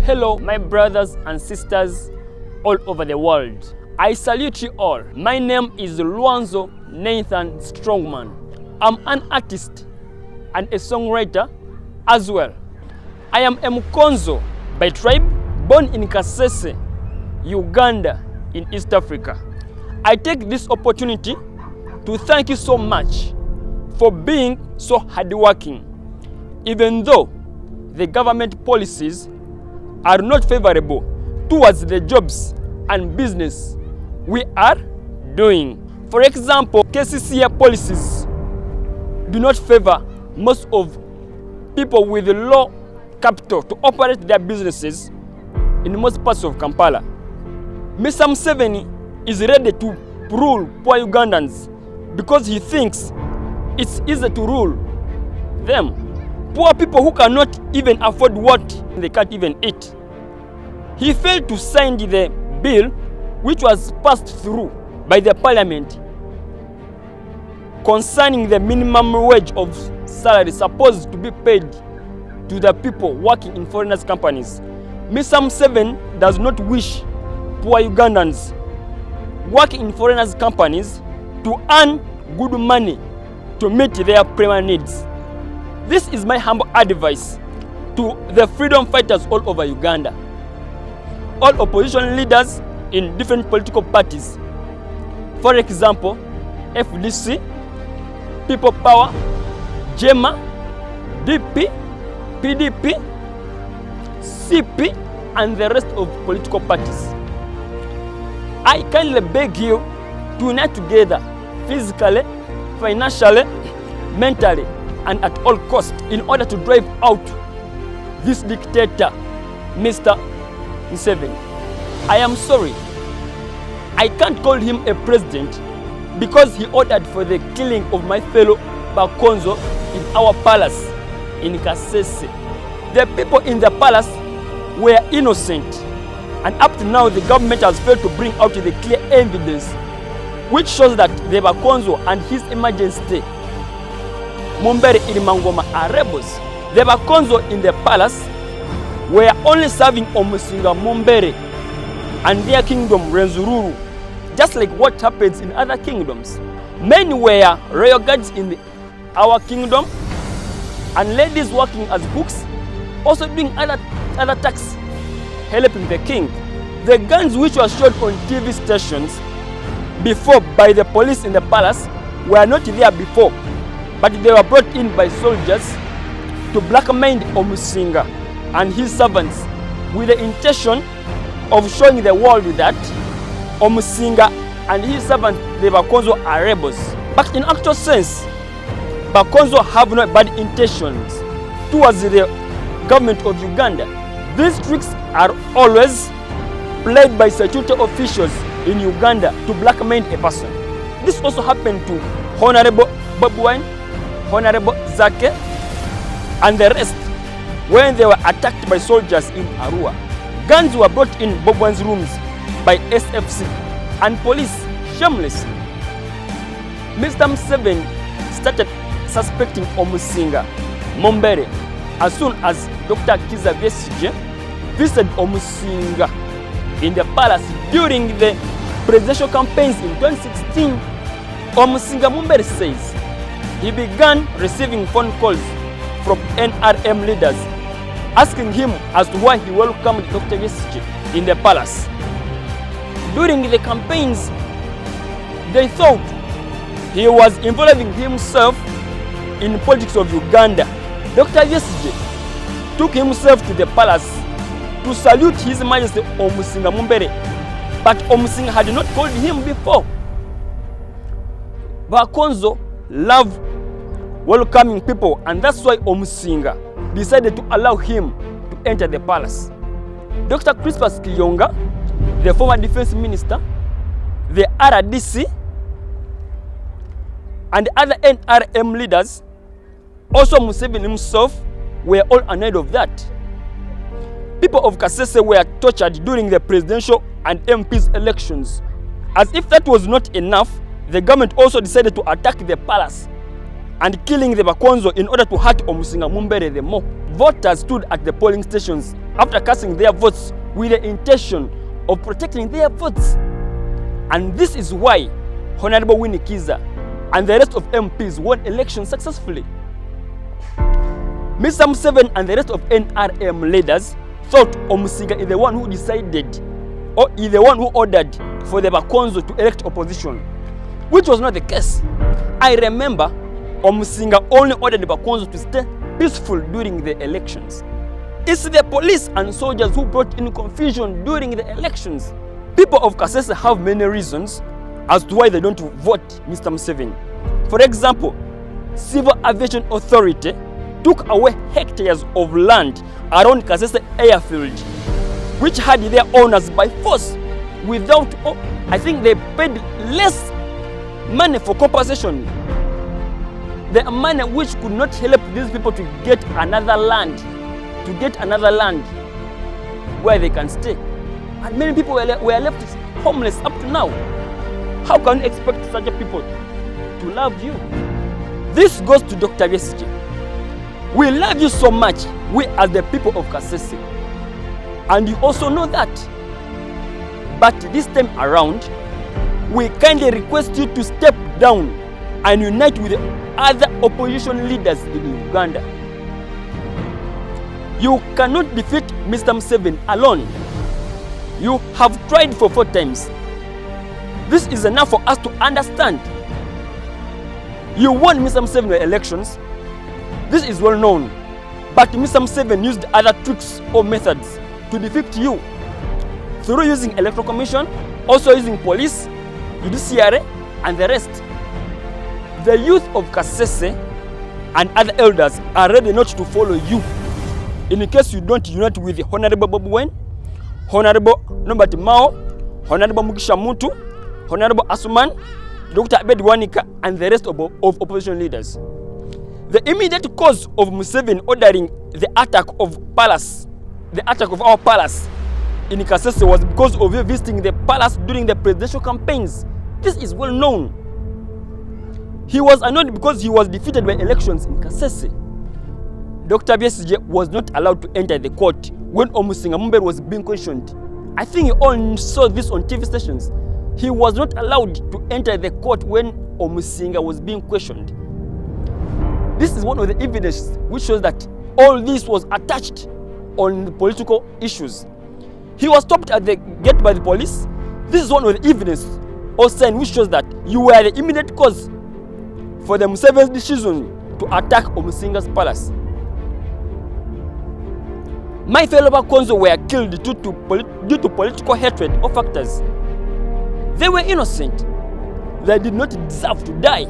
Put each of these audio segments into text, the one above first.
Hello, my brothers and sisters all over the world. I salute you all. My name is Luanzo Nathan Strongman. I'm an artist and a songwriter as well. I am a bakonzo by tribe, born in Kasese, Uganda in East Africa. I take this opportunity to thank you so much for being so hardworking, even though the government policies are not favorable towards the jobs and business we are doing. For example, KCCA policies do not favor most of people with low capital to operate their businesses in most parts of Kampala. Mr. Museveni is ready to rule poor Ugandans because he thinks it's easy to rule them. Poor people who cannot even afford what they can't even eat. He failed to sign the bill which was passed through by the parliament concerning the minimum wage of salary supposed to be paid to the people working in foreigners' companies. Mr. Museveni does not wish poor Ugandans working in foreigners' companies to earn good money to meet their primary needs. This is my humble advice to the freedom fighters all over Uganda, all opposition leaders in different political parties. For example, FDC, People Power, JEMA, DP, PDP, CP, and the rest of political parties. I kindly beg you to unite together physically, financially, mentally, and at all costs in order to drive out this dictator, Mr. Museveni. I am sorry, I can't call him a president because he ordered for the killing of my fellow bakonzo in our palace in Kasese. The people in the palace were innocent, and up to now the government has failed to bring out the clear evidence which shows that the bakonzo and his emergency Mumbere Irimangoma are rebels. The bakonzo in the palace were only serving Omusinga Mumbere and their kingdom Renzururu, just like what happens in other kingdoms. Men were royal guards in our kingdom, and ladies working as cooks, also doing other tasks, helping the king. The guns which were showed on TV stations before by the police in the palace were not there before, but they were brought in by soldiers to blackmail Omusinga and his servants with the intention of showing the world that Omusinga and his servants, the bakonzo, are rebels. But in actual sense, bakonzo have no bad intentions towards the government of Uganda. These tricks are always played by security officials in Uganda to blackmail a person. This also happened to Honorable Bobi Wine, Honorable Zake, and the rest when they were attacked by soldiers in Arua. Guns were brought in Bobi Wine's rooms by SFC and police shamelessly. Mr. Museveni started suspecting Omusinga Mumbere as soon as Dr. Kiza Besigye visited Omusinga in the palace during the presidential campaigns in 2016. Omusinga Mumbere says he began receiving phone calls from NRM leaders asking him as to why he welcomed Dr. Besigye in the palace. During the campaigns, they thought he was involving himself in politics of Uganda. Dr. Besigye took himself to the palace to salute His Majesty Omusinga Mumbere, but Omusinga had not called him before. Bakonzo love welcoming people, and that's why Omusinga decided to allow him to enter the palace. Dr. Crispus Kiyonga, the former defense minister, the RDC, and other NRM leaders, also Museveni himself, were all annoyed of that. People of Kasese were tortured during the presidential and MPs elections. As if that was not enough, the government also decided to attack the palace and killing the bakonzo in order to hurt Omusinga Mumbere the more. Voters stood at the polling stations after casting their votes with the intention of protecting their votes. And this is why Honorable Winnie Kiza and the rest of MPs won elections successfully. Mr. Museveni and the rest of NRM leaders thought Omusinga is the one who decided or is the one who ordered for the bakonzo to elect opposition, which was not the case. I remember Omusinga only ordered the bakonzo to stay peaceful during the elections. It's the police and soldiers who brought in confusion during the elections. People of Kasese have many reasons as to why they don't vote Mr. Museveni. For example, Civil Aviation Authority took away hectares of land around Kasese airfield, which had their owners by force without, I think they paid less money for compensation. The money which could not help these people to get another land, where they can stay. And many people were left homeless up to now. How can you expect such people to love you? This goes to Dr. Besigye. We love you so much, we as the people of Kasese. And you also know that. But this time around, we kindly request you to step down and unite with the other opposition leaders in Uganda. You cannot defeat Mr. Museveni alone. You have tried for 4 times. This is enough for us to understand. You won Mr. Museveni elections. This is well known. But Mr. Museveni used other tricks or methods to defeat you through using electoral commission, also using police, judiciary, and the rest. The youth of Kasese and other elders are ready not to follow you in case you don't unite with Honorable Bobi Wine, Honorable Norbert Mao, Honorable Mugisha Muntu, Honorable Asuman, Dr. Abed Wanika, and the rest of opposition leaders. The immediate cause of Museveni ordering the attack of our palace in Kasese was because of you visiting the palace during the presidential campaigns. This is well known. He was annoyed because he was defeated by elections in Kasese. Dr. Besigye was not allowed to enter the court when Omusinga Mumbere was being questioned. I think you all saw this on TV stations. He was not allowed to enter the court when Omusinga was being questioned. This is one of the evidence which shows that all this was attached on the political issues. He was stopped at the gate by the police. This is one of the evidence or sign which shows that you were the immediate cause for the Museveni's decision to attack Omusinga's palace. My fellow bakonzo were killed due to political hatred or factors. They were innocent. They did not deserve to die.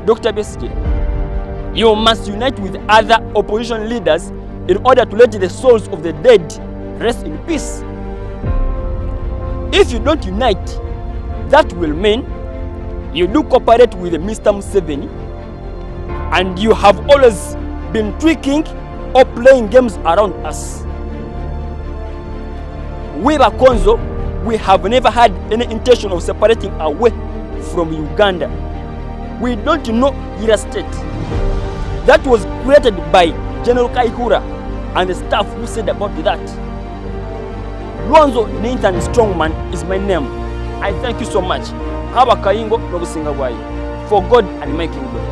Dr. Besigye, you must unite with other opposition leaders in order to let the souls of the dead rest in peace. If you don't unite, that will mean you do cooperate with Mr. Museveni, and you have always been tricking or playing games around us. We bakonzo, we have never had any intention of separating away from Uganda. We don't know Ira State. That was created by General Kaihura and the staff who said about that. Luanzo Nathan Strongman is my name. I thank you so much. Haba Kayingo Nobusinga Bwayi. For God and my kingdom.